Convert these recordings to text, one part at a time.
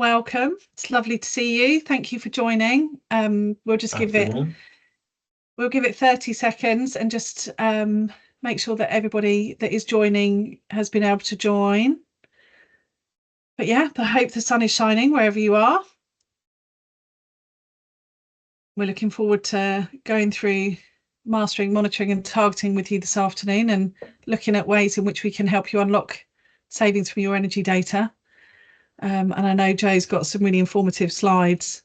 welcome. It's lovely to see you. Thank you for joining. We'll just give it 30 seconds and just make sure that everybody that is joining has been able to join. But yeah, I hope the sun is shining wherever you are. We're looking forward to going through mastering, monitoring and targeting with you this afternoon and looking at ways in which we can help you unlock savings from your energy data. And I know Joe's got some really informative slides.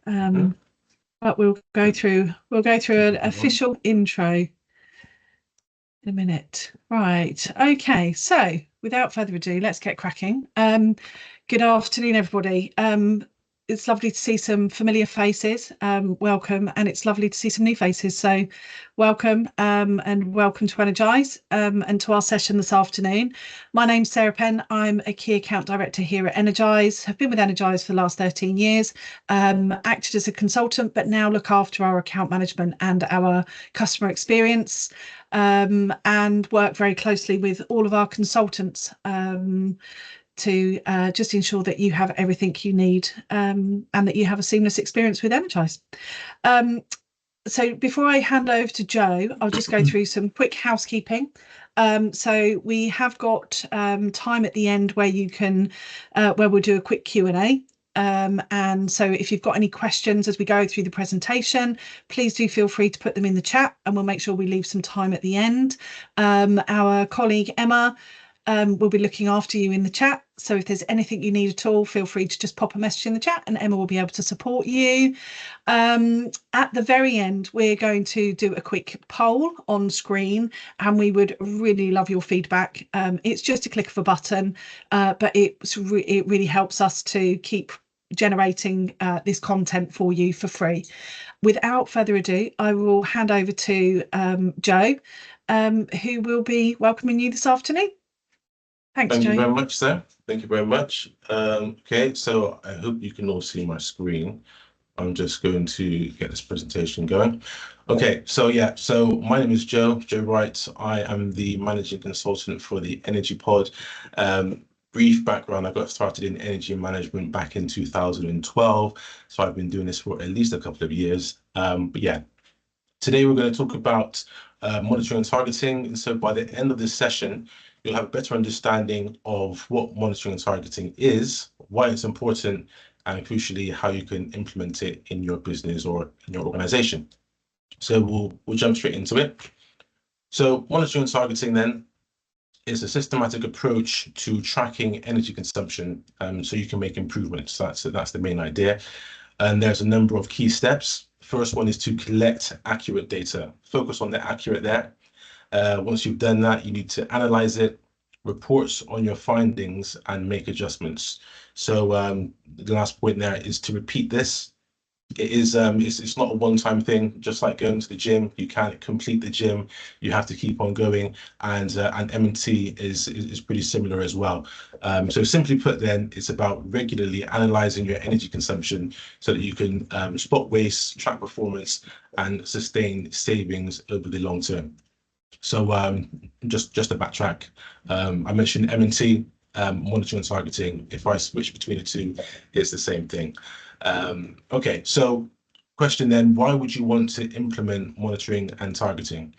But we'll go through an official intro in a minute. Right. Okay. So without further ado, let's get cracking. Good afternoon, everybody. It's lovely to see some familiar faces. Welcome. And it's lovely to see some new faces. So welcome and welcome to Energize and to our session this afternoon. My name's Sarah Penn. I'm a key account director here at Energize. I've been with Energize for the last 13 years, acted as a consultant, but now look after our account management and our customer experience, and work very closely with all of our consultants to just ensure that you have everything you need and that you have a seamless experience with Energize. So before I hand over to Joe, I'll just go through some quick housekeeping. So we have got time at the end where you can, where we'll do a quick Q&A. And so if you've got any questions as we go through the presentation, please do feel free to put them in the chat and we'll make sure we leave some time at the end. Our colleague Emma will be looking after you in the chat. So if there's anything you need at all, feel free to just pop a message in the chat and Emma will be able to support you. At the very end, we're going to do a quick poll on screen and we would really love your feedback. It's just a click of a button, but it really helps us to keep generating this content for you for free. Without further ado, I will hand over to Joe, who will be welcoming you this afternoon. Thanks, Thank Joe. you very much, sir. Thank you very much. Okay, so I hope you can all see my screen. I'm just going to get this presentation going. Okay, so yeah, so my name is Joe Wright. I am the managing consultant for the Energy Pod. Brief background, I got started in energy management back in 2012. So I've been doing this for at least a couple of years. But yeah, today we're going to talk about monitoring and targeting. And so by the end of this session, you'll have a better understanding of what monitoring and targeting is, why it's important, and crucially, how you can implement it in your business or in your organization. So we'll jump straight into it. So monitoring and targeting then is a systematic approach to tracking energy consumption so you can make improvements. That's the main idea. And there's a number of key steps. First one is to collect accurate data. Focus on the accurate there. Once you've done that, you need to analyze it, reports on your findings, and make adjustments. So the last point there is to repeat this. It is it's not a one-time thing. Just like going to the gym, you can't complete the gym. You have to keep on going, and M&T is pretty similar as well. So simply put, then it's about regularly analyzing your energy consumption so that you can spot waste, track performance, and sustain savings over the long term. So just to backtrack, I mentioned M&T, monitoring and targeting. If I switch between the two, it's the same thing. Okay, so question then, why would you want to implement monitoring and targeting?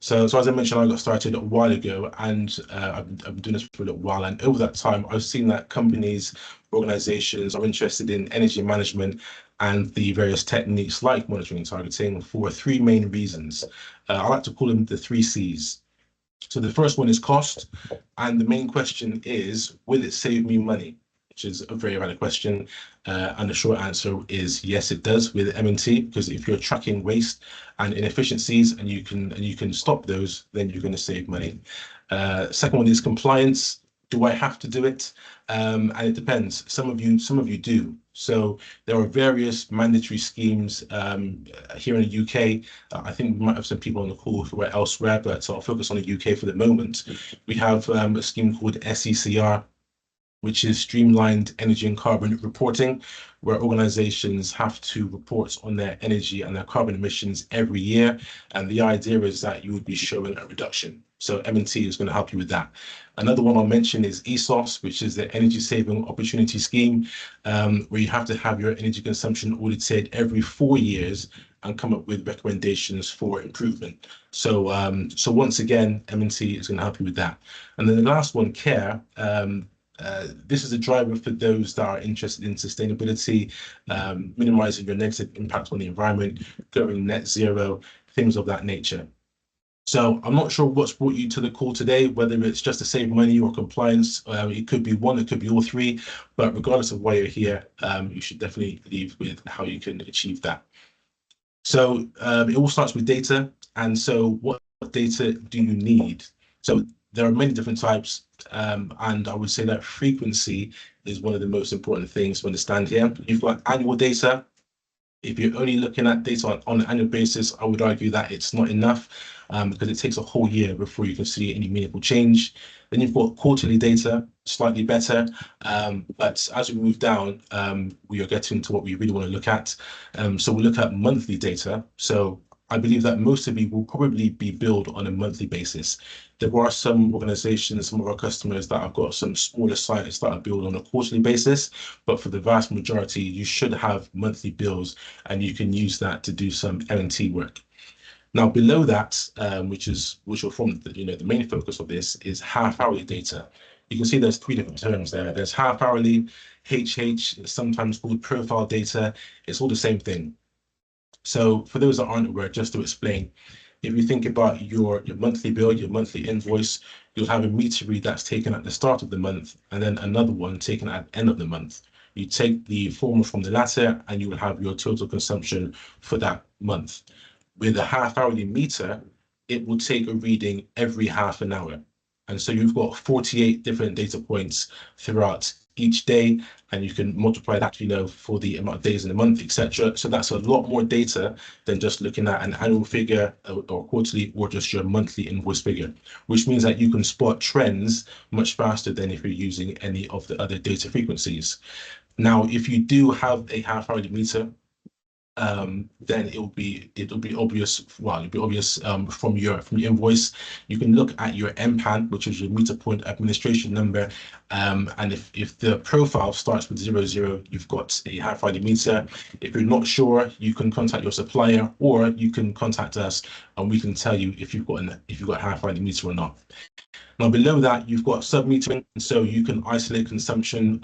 So as I mentioned, I got started a while ago, and I've been doing this for a little while. And over that time, I've seen that companies, organizations are interested in energy management and the various techniques like monitoring and targeting for three main reasons. I like to call them the 3 C's. So the first one is cost, and the main question is, will it save me money? Which is a very valid question, and the short answer is yes, it does with M&T, because if you're tracking waste and inefficiencies and you can stop those, then you're going to save money. Second one is compliance. Do I have to do it? And it depends. Some of you do. So there are various mandatory schemes here in the UK. I think we might have some people on the call who are elsewhere, but I'll focus on the UK for the moment. We have a scheme called SECR, which is Streamlined Energy and Carbon Reporting, where organizations have to report on their energy and their carbon emissions every year. And the idea is that you would be showing a reduction. So M&T is going to help you with that. Another one I'll mention is ESOS, which is the Energy Saving Opportunity Scheme, where you have to have your energy consumption audited every 4 years and come up with recommendations for improvement. So, so once again, M&T is going to help you with that. And then the last one, CARE. This is a driver for those that are interested in sustainability, minimizing your negative impact on the environment, going net zero, things of that nature. So I'm not sure what's brought you to the call today, whether it's just to save money or compliance. It could be one, it could be all three, but regardless of why you're here, you should definitely leave with how you can achieve that. So it all starts with data. And so what data do you need? So there are many different types, and I would say that frequency is one of the most important things to understand here. You've got annual data. If you're only looking at data on an annual basis, I would argue that it's not enough, because it takes a whole year before you can see any meaningful change. Then you've got quarterly data, slightly better, but as we move down, we are getting to what we really want to look at. So we'll look at monthly data. So I believe that most of you will probably be billed on a monthly basis. There are some organizations, some of our customers that have got some smaller sites that are billed on a quarterly basis, but for the vast majority, you should have monthly bills, and you can use that to do some M&T work. Now, below that, which will form the main focus of this, is half-hourly data. You can see there's three different terms there. There's half-hourly, HH, sometimes called profile data. It's all the same thing. So for those that aren't aware, just to explain, if you think about your monthly bill, your monthly invoice, you'll have a meter read that's taken at the start of the month, and then another one taken at the end of the month. You take the former from the latter, and you will have your total consumption for that month. With a half-hourly meter, it will take a reading every half an hour. And so you've got 48 different data points throughout each day, and you can multiply that, for the amount of days in the month, etc. So that's a lot more data than just looking at an annual figure or quarterly or just your monthly invoice figure, which means that you can spot trends much faster than if you're using any of the other data frequencies. Now, if you do have a half-hourly meter, then it'll be obvious. Well, it'll be obvious from your invoice. You can look at your MPAN, which is your meter point administration number, and if the profile starts with 00, you've got a half-hourly meter. If you're not sure, you can contact your supplier, or you can contact us, and we can tell you if you've got a half-hourly meter or not. Now, below that, you've got sub-metering, so you can isolate consumption,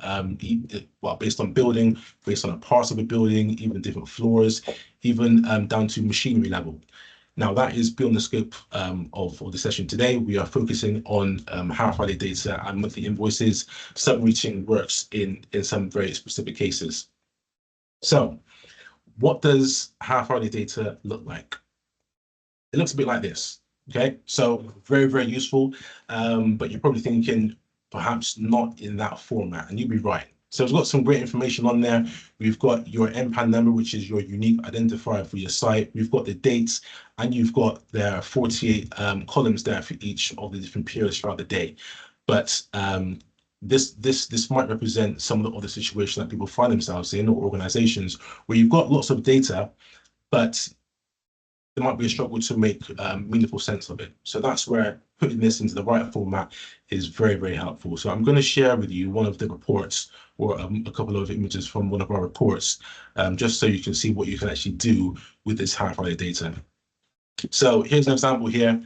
based on building, based on a part of a building, even different floors, even down to machinery level. Now, that is beyond the scope of the session today. We are focusing on half-hourly data and monthly invoices. Sub-metering works in some very specific cases. So what does half-hourly data look like? It looks a bit like this. Okay, so very, very useful, but you're probably thinking perhaps not in that format, and you'd be right. So it's got some great information on there. We've got your MPAN number, which is your unique identifier for your site. We've got the dates, and you've got the 48 columns there for each of the different periods throughout the day. But this might represent some of the other situations that people find themselves in, or organizations where you've got lots of data, but there might be a struggle to make meaningful sense of it. So that's where putting this into the right format is very, very helpful. So I'm going to share with you one of the reports, or a couple of images from one of our reports, just so you can see what you can actually do with this half-hourly data. So here's an example here.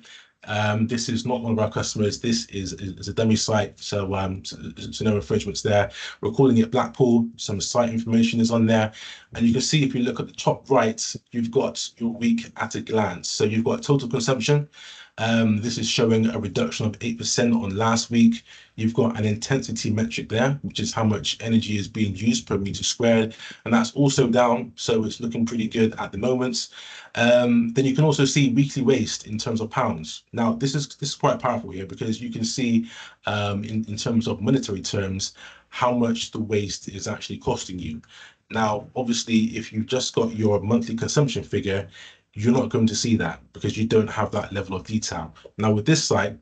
This is not one of our customers. This is a dummy site, so no infringements there. We're calling it Blackpool. Some site information is on there, and you can see if you look at the top right, you've got your week at a glance. So you've got total consumption. This is showing a reduction of 8% on last week. You've got an intensity metric there, which is how much energy is being used per meter squared, and that's also down, so it's looking pretty good at the moment. Then you can also see weekly waste in terms of pounds. Now, this is quite powerful here, because you can see in terms of monetary terms how much the waste is actually costing you. Now, obviously, if you just got your monthly consumption figure, you're not going to see that, because you don't have that level of detail. Now, with this site,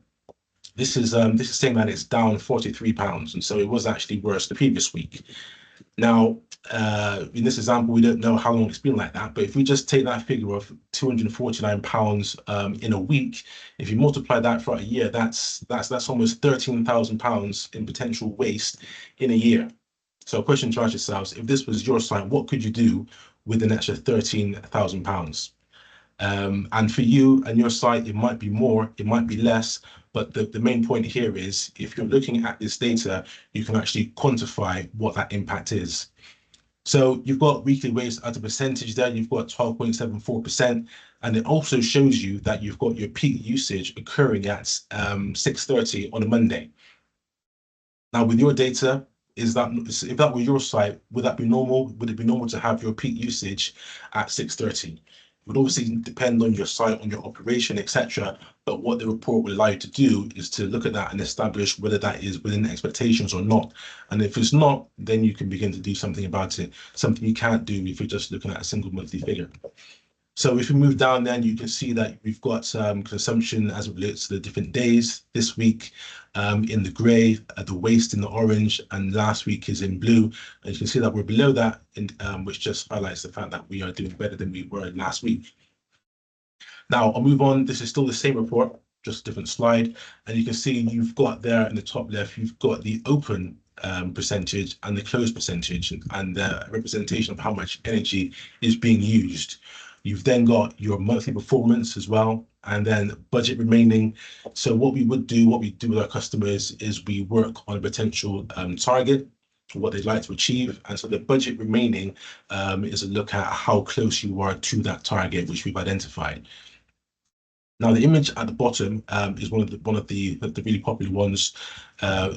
this is saying that it's down £43, and so it was actually worse the previous week. Now, in this example, we don't know how long it's been like that, but if we just take that figure of £249 in a week, if you multiply that for a year, that's almost £13,000 in potential waste in a year. So a question to ask yourselves, if this was your site, what could you do with an extra £13,000? And for you and your site, it might be more, it might be less, but the main point here is if you're looking at this data, you can actually quantify what that impact is. So you've got weekly waste as a percentage there, you've got 12.74%, and it also shows you that you've got your peak usage occurring at 6:30 on a Monday. Now with your data, if that were your site, would that be normal? Would it be normal to have your peak usage at 6:30? It would obviously depend on your site, on your operation, etc. But what the report will allow you to do is to look at that and establish whether that is within expectations or not. And if it's not, then you can begin to do something about it, something you can't do if you're just looking at a single monthly figure. So if we move down, then you can see that we've got consumption as it relates to the different days. This week in the grey, the waste in the orange, and last week is in blue. And you can see that we're below that, which just highlights the fact that we are doing better than we were last week. Now I'll move on. This is still the same report, just a different slide. And you can see you've got there in the top left, you've got the open percentage and the closed percentage and the representation of how much energy is being used. You've then got your monthly performance as well, and then budget remaining. So what we do with our customers is we work on a potential target for what they'd like to achieve. And so the budget remaining is a look at how close you are to that target, which we've identified. Now the image at the bottom is one of the really popular ones.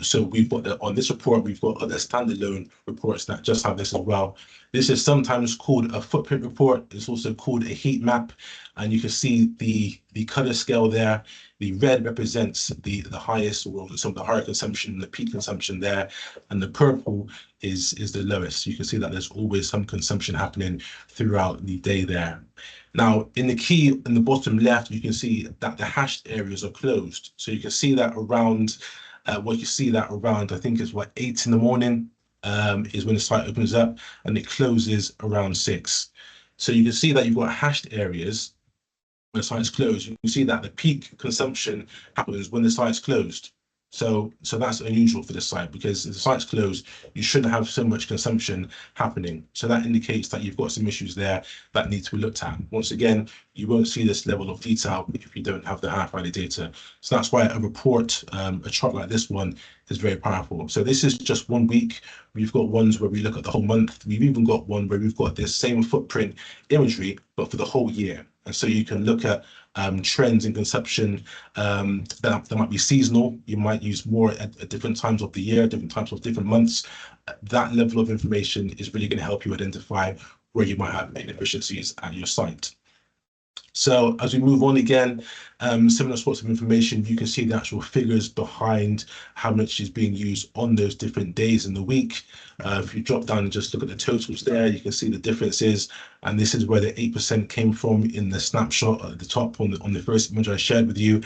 So we've got on this report, we've got other standalone reports that just have this as well. This is sometimes called a footprint report. It's also called a heat map, and you can see the color scale there. The red represents the highest, or some of the higher consumption, the peak consumption there, and the purple is the lowest. You can see that there's always some consumption happening throughout the day there. Now, in the key in the bottom left, you can see that the hashed areas are closed. So you can see that around, I think it's what, 8 in the morning is when the site opens up, and it closes around 6. So you can see that you've got hashed areas when the site's closed. You can see that the peak consumption happens when the site's closed. So that's unusual for the site, because if the site's closed, you shouldn't have so much consumption happening. So that indicates that you've got some issues there that need to be looked at. Once again, you won't see this level of detail if you don't have the half-hourly data. So that's why a report, a chart like this one, is very powerful. So this is just 1 week. We've got ones where we look at the whole month. We've even got one where we've got this same footprint imagery, but for the whole year. And so you can look at trends in consumption that might be seasonal. You might use more at different times of the year, different times of different months. That level of information is really going to help you identify where you might have inefficiencies at your site. So as we move on again, similar sorts of information, you can see the actual figures behind how much is being used on those different days in the week. If you drop down and just look at the totals there, you can see the differences. And this is where the 8% came from in the snapshot at the top on the first image I shared with you.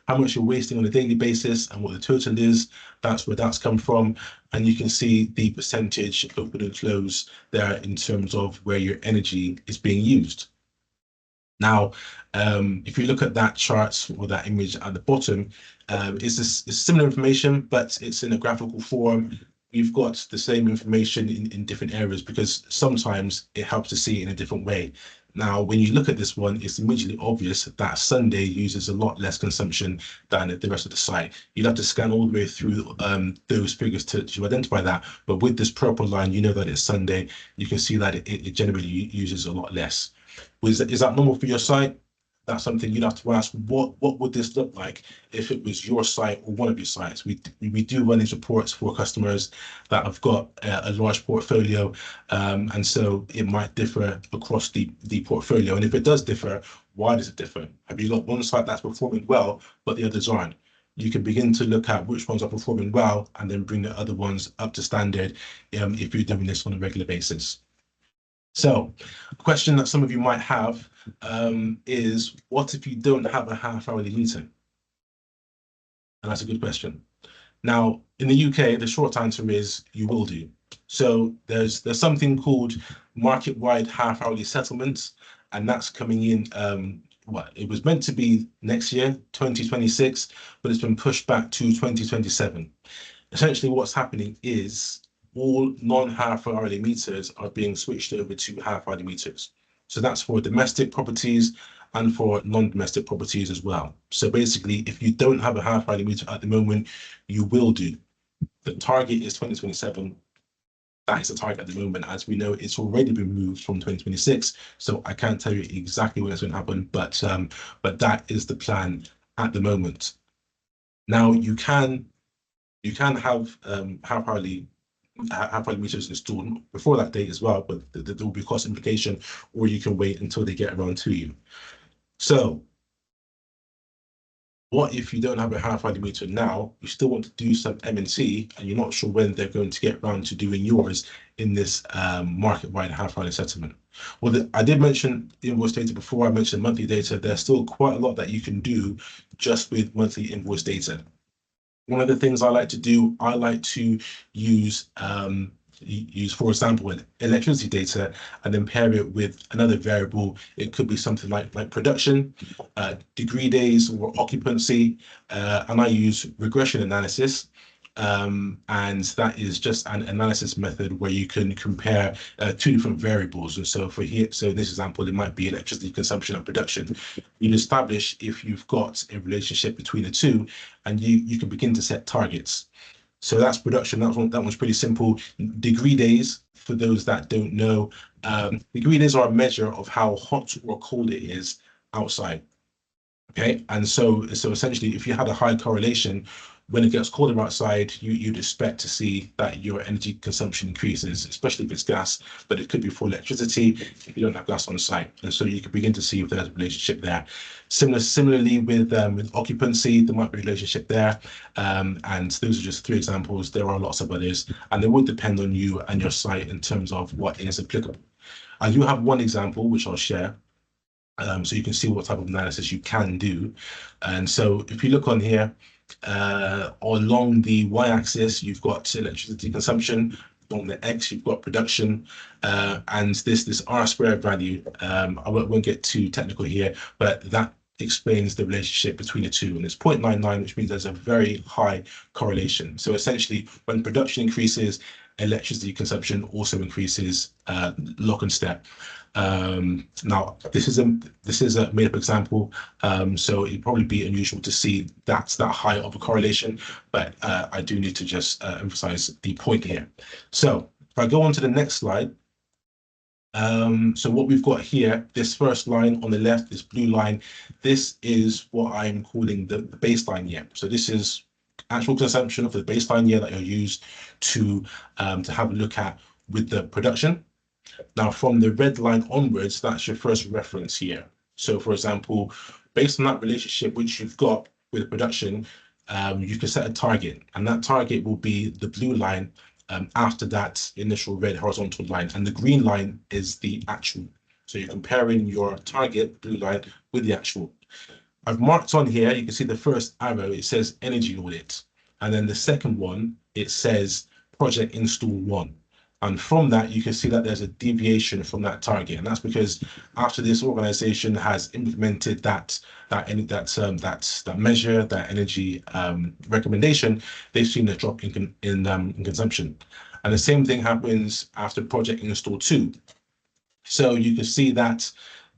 How much you're wasting on a daily basis and what the total is, that's where that's come from. And you can see the percentage open and close there in terms of where your energy is being used. Now, if you look at that chart or that image at the bottom, it's similar information, but it's in a graphical form. You've got the same information in different areas, because sometimes it helps to see it in a different way. Now, when you look at this one, it's immediately obvious that Sunday uses a lot less consumption than the rest of the site. You'd have to scan all the way through those figures to identify that. But with this purple line, you know that it's Sunday. You can see that it generally uses a lot less. Is that normal for your site? That's something you'd have to ask. What would this look like if it was your site or one of your sites? We do run these reports for customers that have got a large portfolio, and so it might differ across the portfolio. And if it does differ, why does it differ? Have you got one site that's performing well, but the others aren't? You can begin to look at which ones are performing well and then bring the other ones up to standard if you're doing this on a regular basis. So a question that some of you might have is, what if you don't have a half-hourly meter? And that's a good question. Now, in the UK, the short answer is you will do. So there's something called market-wide half-hourly settlements, and that's coming in. It was meant to be next year, 2026, but it's been pushed back to 2027. Essentially, what's happening is all non-half-hourly meters are being switched over to half-hourly meters. So that's for domestic properties and for non-domestic properties as well. So basically, if you don't have a half-hourly meter at the moment, you will do. The target is 2027. That is the target at the moment. As we know, it's already been moved from 2026. So I can't tell you exactly when it's going to happen, but that is the plan at the moment. Now you can have half-hourly meters installed before that date as well, but there will be cost implication, or you can wait until they get around to you. So what if you don't have a half-hourly meter now, you still want to do some M&C, and you're not sure when they're going to get around to doing yours in this market-wide half-hourly settlement? Well, I did mention invoice data before. I mentioned monthly data. There's still quite a lot that you can do just with monthly invoice data. One of the things I like to do, I like to use, for example, electricity data and then pair it with another variable. It could be something like production, degree days, or occupancy, and I use regression analysis. And that is just an analysis method where you can compare two different variables. And so in this example, it might be electricity consumption and production. You establish if you've got a relationship between the two, and you can begin to set targets. So that's production. That one's pretty simple. Degree days, for those that don't know, degree days are a measure of how hot or cold it is outside. Okay, and so essentially, if you had a high correlation, when it gets colder outside, you'd expect to see that your energy consumption increases, especially if it's gas, but it could be for electricity if you don't have gas on site. And so you can begin to see if there's a relationship there. Similarly with occupancy, there might be a relationship there. And those are just 3 examples. There are lots of others, and they would depend on you and your site in terms of what is applicable. I do have one example, which I'll share. So you can see what type of analysis you can do. And so if you look on here, along the y-axis, you've got electricity consumption. On the x, you've got production, and this R² value. I won't get too technical here, but that explains the relationship between the two, and it's 0.99, which means there's a very high correlation. So essentially, when production increases, electricity consumption also increases, lock and step. Now this is a made-up example, so it'd probably be unusual to see that high of a correlation, but I do need to just emphasize the point here. So if I go on to the next slide, so what we've got here, this first line on the left, this blue line, this is what I'm calling the baseline year. So this is actual consumption for the baseline year that you'll use to have a look at with the production. Now, from the red line onwards, that's your first reference here. So, for example, based on that relationship which you've got with production, you can set a target, and that target will be the blue line after that initial red horizontal line, and the green line is the actual. So you're comparing your target, blue line, with the actual. I've marked on here, you can see the first arrow, it says energy audit. And then the second one, it says project install 1. And from that, you can see that there's a deviation from that target. And that's because after this organization has implemented that measure, that energy recommendation, they've seen a drop in consumption. And the same thing happens after project install 2. So you can see that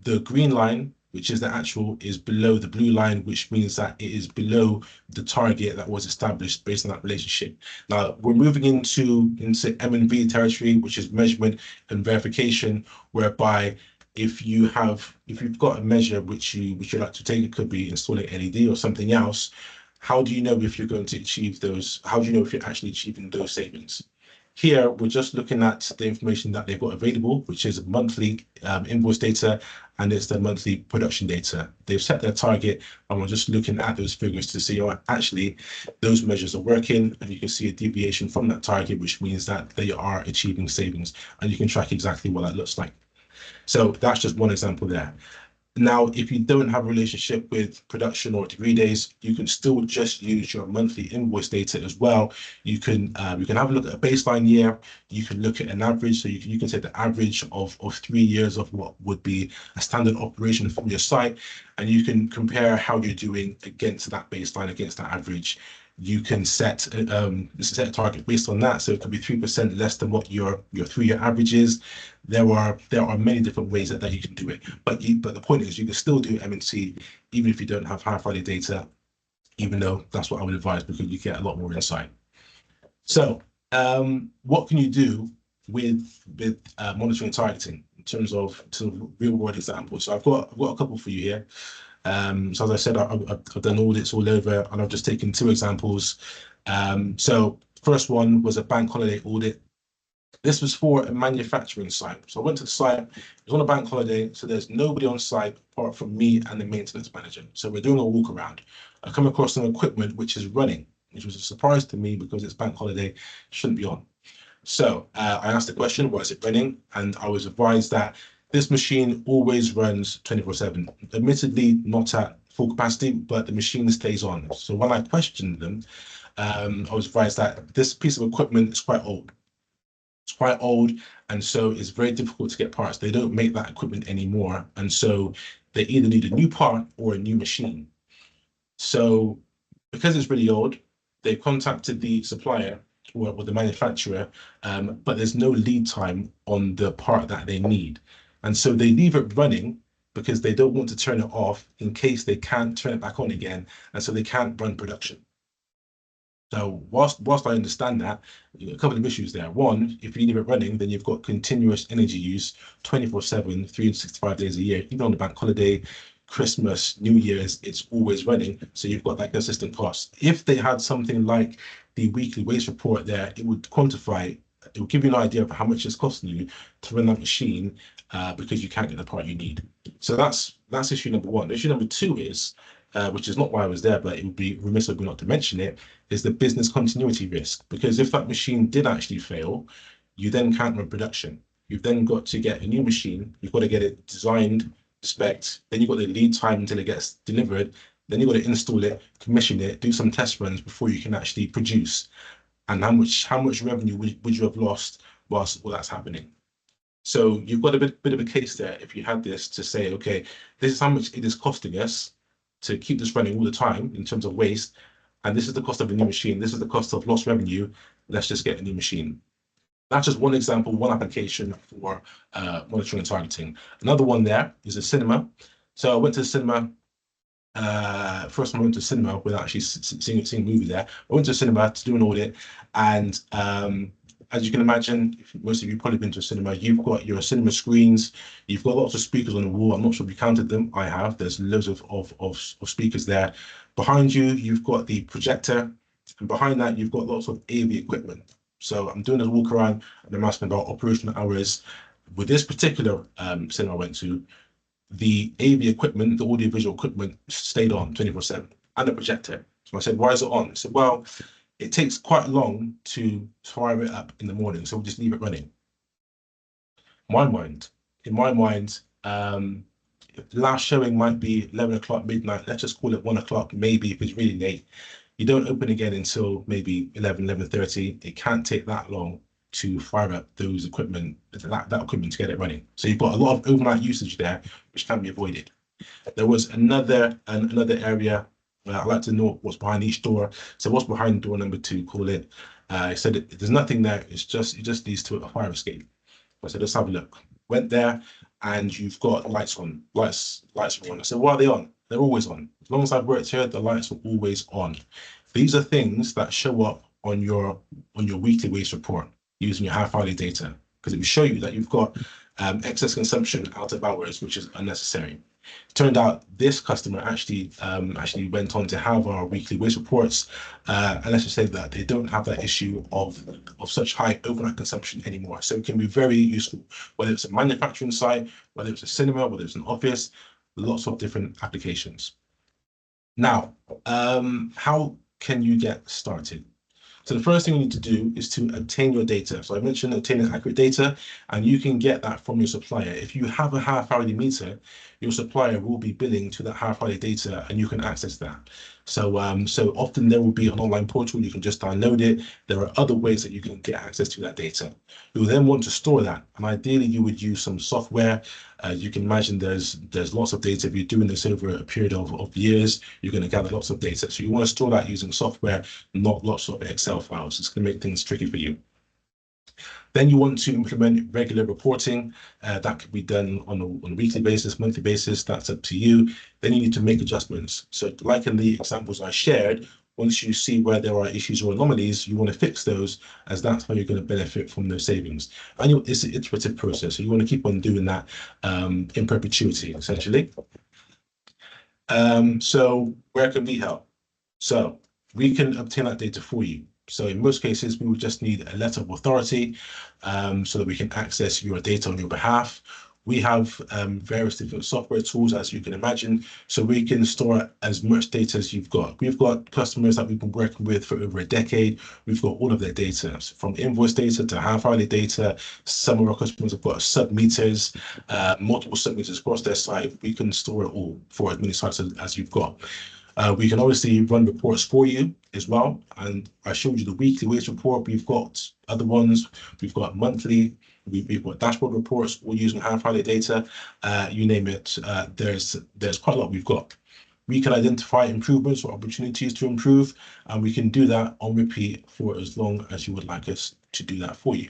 the green line, which is the actual, is below the blue line, which means that it is below the target that was established based on that relationship. Now we're moving into M&V territory, which is measurement and verification, whereby if you've got a measure which you like to take, it could be installing LED or something else. How do you know if you're going to achieve those? How do you know if you're actually achieving those savings? Here, we're just looking at the information that they've got available, which is monthly invoice data, and it's the monthly production data. They've set their target, and we're just looking at those figures to see, actually, those measures are working, and you can see a deviation from that target, which means that they are achieving savings, and you can track exactly what that looks like. So that's just one example there. Now, if you don't have a relationship with production or degree days, you can still just use your monthly invoice data as well. You can have a look at a baseline year. You can look at an average. So you can take the average of 3 years of what would be a standard operation from your site, and you can compare how you're doing against that baseline, against that average. You can set a target based on that. So it could be 3% less than what your 3-year average is. There are many different ways that you can do it. But the point is, you can still do M&C even if you don't have high Friday data, even though that's what I would advise, because you get a lot more insight. So what can you do with monitoring and targeting in terms of real world examples? So I've got a couple for you here. So as I said, I've done audits all over, and I've just taken 2 examples. So first one was a bank holiday audit. This was for a manufacturing site. So I went to the site, it was on a bank holiday, so there's nobody on site apart from me and the maintenance manager. So we're doing a walk around. I come across some equipment which is running, which was a surprise to me because it's bank holiday, shouldn't be on. So I asked the question, why is it running? And I was advised that this machine always runs 24/7. Admittedly, not at full capacity, but the machine stays on. So when I questioned them, I was advised that this piece of equipment is quite old. It's quite old, and so it's very difficult to get parts. They don't make that equipment anymore, and so they either need a new part or a new machine. So because it's really old, they contacted the supplier or the manufacturer, but there's no lead time on the part that they need. And so they leave it running because they don't want to turn it off in case they can't turn it back on again, and so they can't run production. So whilst I understand that, a couple of issues there. One, if you leave it running, then you've got continuous energy use 24/7, 365 days a year, even on the bank holiday, Christmas, New Year's, it's always running. So you've got that consistent cost. If they had something like the weekly waste report there, it would quantify, it would give you an idea of how much it's costing you to run that machine because you can't get the part you need. So that's issue number 1. Issue number 2 is, which is not why I was there, but it would be remiss of me not to mention it, is the business continuity risk. Because if that machine did actually fail, you then can't run production. You've then got to get a new machine. You've got to get it designed, spec'd, then you've got the lead time until it gets delivered. Then you've got to install it, commission it, do some test runs before you can actually produce. And how much revenue would you have lost whilst all that's happening? So you've got a bit of a case there if you had this to say, okay, this is how much it is costing us to keep this running all the time in terms of waste, and this is the cost of a new machine, this is the cost of lost revenue, let's just get a new machine. That's just one example, one application for monitoring and targeting. Another one there is a cinema. So I went to the cinema. First time I went to cinema without actually seeing a movie there. I went to the cinema to do an audit, and as you can imagine, most of you have probably been to a cinema, you've got your cinema screens, you've got lots of speakers on the wall. I'm not sure if you counted them. I have. There's loads of speakers there. Behind you, you've got the projector, and behind that, you've got lots of AV equipment. So I'm doing a walk around, and I'm asking about operational hours. With this particular cinema I went to, the AV equipment, the audiovisual equipment, stayed on 24/7, and the projector. So I said, why is it on? I said, well, it takes quite long to fire it up in the morning, so we'll just leave it running. In my mind, last showing might be 11 o'clock midnight. Let's just call it 1 o'clock, maybe if it's really late. You don't open again until maybe 11:30. It can't take that long to fire up those equipment, that equipment to get it running. So you've got a lot of overnight usage there, which can be avoided. There was another area. I'd like to know what's behind each door. So what's behind door number 2, call it. I said there's nothing there. It just leads to a fire escape. I said, let's have a look. Went there, and you've got lights on. Lights are on. I said, why are they on? They're always on. As long as I've worked here, the lights are always on. These are things that show up on your weekly waste report using your half hourly data, because it will show you that you've got excess consumption out of hours, which is unnecessary. Turned out this customer actually went on to have our weekly waste reports, and let's just say that they don't have that issue of such high overnight consumption anymore. So it can be very useful, whether it's a manufacturing site, whether it's a cinema, whether it's an office, lots of different applications. Now, how can you get started? So the first thing you need to do is to obtain your data. So I mentioned obtaining accurate data, and you can get that from your supplier. If you have a half-hourly meter, your supplier will be billing to that half-hourly data, and you can access that. So, so often there will be an online portal, you can just download it. There are other ways that you can get access to that data. You'll then want to store that, and ideally you would use some software. You can imagine there's lots of data. If you're doing this over a period of years, you're going to gather lots of data. So you want to store that using software, not lots of Excel files. It's going to make things tricky for you. Then you want to implement regular reporting. That could be done on a weekly basis, monthly basis. That's up to you. Then you need to make adjustments. So like in the examples I shared, once you see where there are issues or anomalies, you want to fix those, as that's how you're going to benefit from those savings. And it's an iterative process, so you want to keep on doing that in perpetuity, essentially. So where can we help? So we can obtain that data for you. So in most cases, we would just need a letter of authority so that we can access your data on your behalf. We have various different software tools, as you can imagine, so we can store as much data as you've got. We've got customers that we've been working with for over a decade. We've got all of their data, from invoice data to half-hourly data. Some of our customers have got sub-meters, multiple sub-meters across their site. We can store it all for as many sites as you've got. We can obviously run reports for you as well. And I showed you the weekly waste report. We've got other ones. We've got monthly. We've got dashboard reports, all using half-hourly data. You name it. There's quite a lot we've got. We can identify improvements or opportunities to improve, and we can do that on repeat for as long as you would like us to do that for you.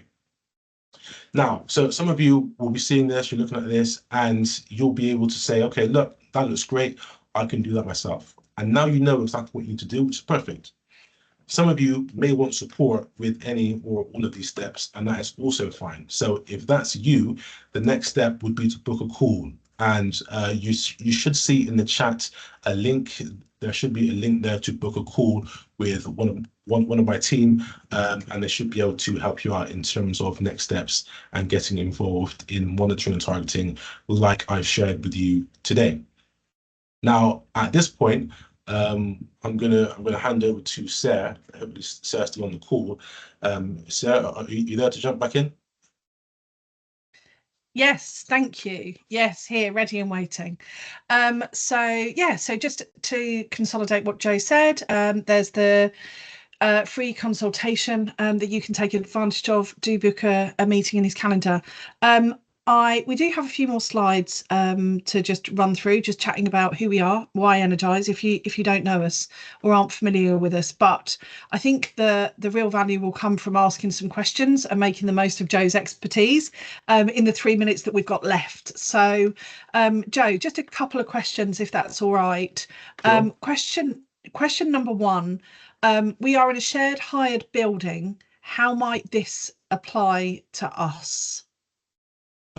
Now, so some of you will be seeing this, you're looking at this, and you'll be able to say, okay, look, that looks great. I can do that myself. And now you know exactly what you need to do, which is perfect. Some of you may want support with any or all of these steps, and that is also fine. So if that's you, the next step would be to book a call. And you should see in the chat a link. There should be a link there to book a call with one of my team, and they should be able to help you out in terms of next steps and getting involved in monitoring and targeting, like I've shared with you today. Now, at this point, I'm gonna hand over to Sarah. Hopefully, Sarah's still on the call. Sarah, are you there to jump back in? Yes, thank you. Yes, here, ready and waiting. So just to consolidate what Joe said, there's the free consultation that you can take advantage of. Do book a meeting in his calendar. We do have a few more slides to just run through, just chatting about who we are, why Energize, if you don't know us or aren't familiar with us. But I think the real value will come from asking some questions and making the most of Joe's expertise in the 3 minutes that we've got left. So, Joe, just a couple of questions, if that's all right. Sure. Question number one, we are in a shared hired building. How might this apply to us?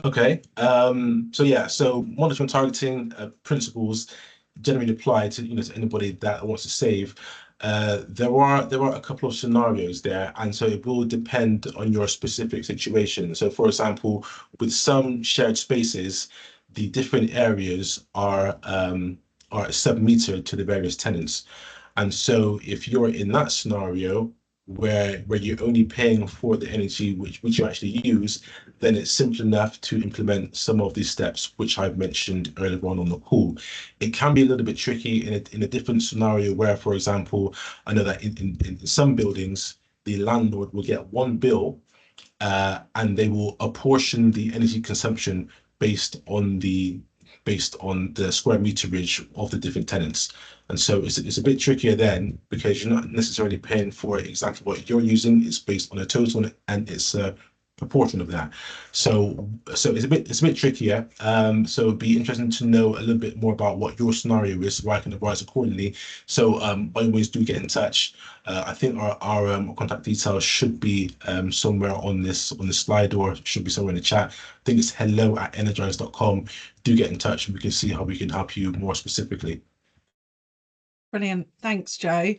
Okay. So monitoring and targeting principles generally apply to to anybody that wants to save. There are a couple of scenarios there, and so it will depend on your specific situation. So, for example, with some shared spaces, the different areas are sub-metered to the various tenants. And so if you're in that scenario where you're only paying for the energy which you actually use, then it's simple enough to implement some of these steps which I've mentioned earlier on the call. It can be a little bit tricky in a different scenario where, for example, I know that in some buildings, the landlord will get one bill and they will apportion the energy consumption based on the square meterage of the different tenants. And so it's a bit trickier then, because you're not necessarily paying for exactly what you're using. It's based on a total, and it's a proportion of that. So it's a bit trickier. So it'd be interesting to know a little bit more about what your scenario is, so I can advise accordingly. So by all means, do get in touch. I think our contact details should be somewhere on this slide, or should be somewhere in the chat. I think it's hello@energize.com. Do get in touch, and we can see how we can help you more specifically. Brilliant. Thanks, Joe.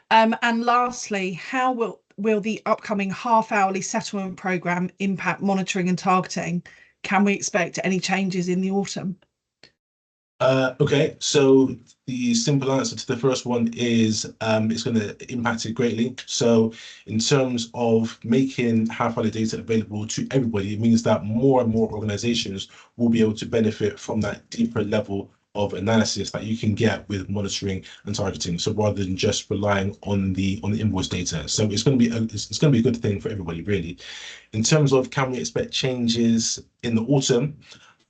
And lastly, how will the upcoming half-hourly settlement programme impact monitoring and targeting? Can we expect any changes in the autumn? Okay, so the simple answer to the first one is it's going to impact it greatly. So in terms of making high-value data available to everybody, it means that more and more organizations will be able to benefit from that deeper level of analysis that you can get with monitoring and targeting. So rather than just relying on the invoice data, so it's going to be it's going to be a good thing for everybody, really. In terms of can we expect changes in the autumn?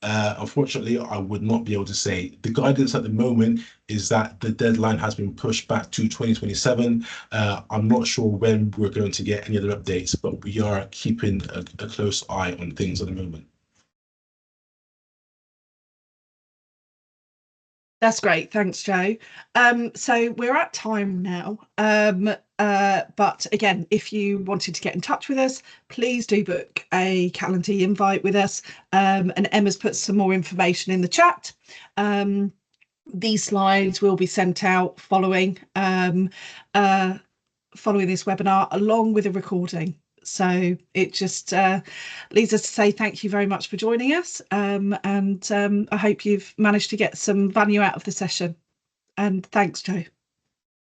Unfortunately, I would not be able to say. The guidance at the moment is that the deadline has been pushed back to 2027. I'm not sure when we're going to get any other updates, but we are keeping a close eye on things at the moment. That's great. Thanks, Joe. So we're at time now. But again, if you wanted to get in touch with us, please do book a Calendly invite with us. And Emma's put some more information in the chat. These slides will be sent out following this webinar, along with a recording. So it just leads us to say thank you very much for joining us, and I hope you've managed to get some value out of the session. And thanks, Joe.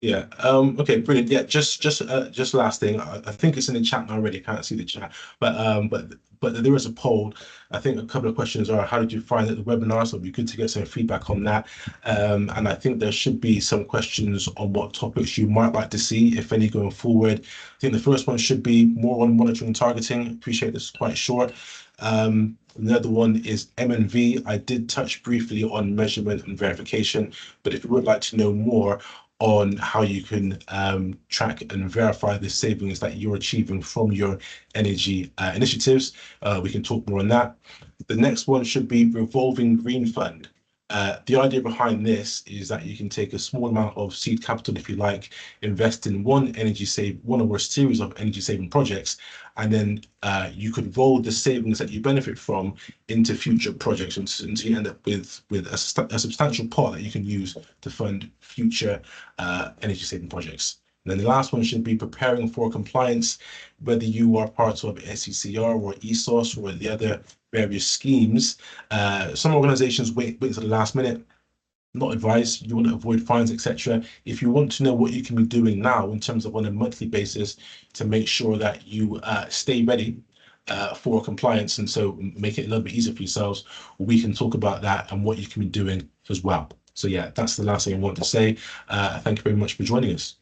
Yeah. Okay. Brilliant. Yeah. Just last thing. I think it's in the chat now already. I can't see the chat, but there is a poll. I think a couple of questions are: how did you find it, the webinar? So it'd be good to get some feedback on that. And I think there should be some questions on what topics you might like to see, if any, going forward. I think the first one should be more on monitoring and targeting. Appreciate this is quite short. Another one is M&V. I did touch briefly on measurement and verification, but if you would like to know more on how you can track and verify the savings that you're achieving from your energy initiatives, we can talk more on that. The next one should be revolving green fund. The idea behind this is that you can take a small amount of seed capital, if you like, invest in one or a series of energy saving projects, and then you could roll the savings that you benefit from into future projects, and you end up with a substantial pot that you can use to fund future energy saving projects. And then the last one should be preparing for compliance, whether you are part of SECR or ESOS or the other various schemes. Some organizations wait until the last minute. Not advised. You want to avoid fines, etc. If you want to know what you can be doing now in terms of on a monthly basis to make sure that you stay ready for compliance, and so make it a little bit easier for yourselves, we can talk about that and what you can be doing as well. So yeah, that's the last thing I want to say. Thank you very much for joining us.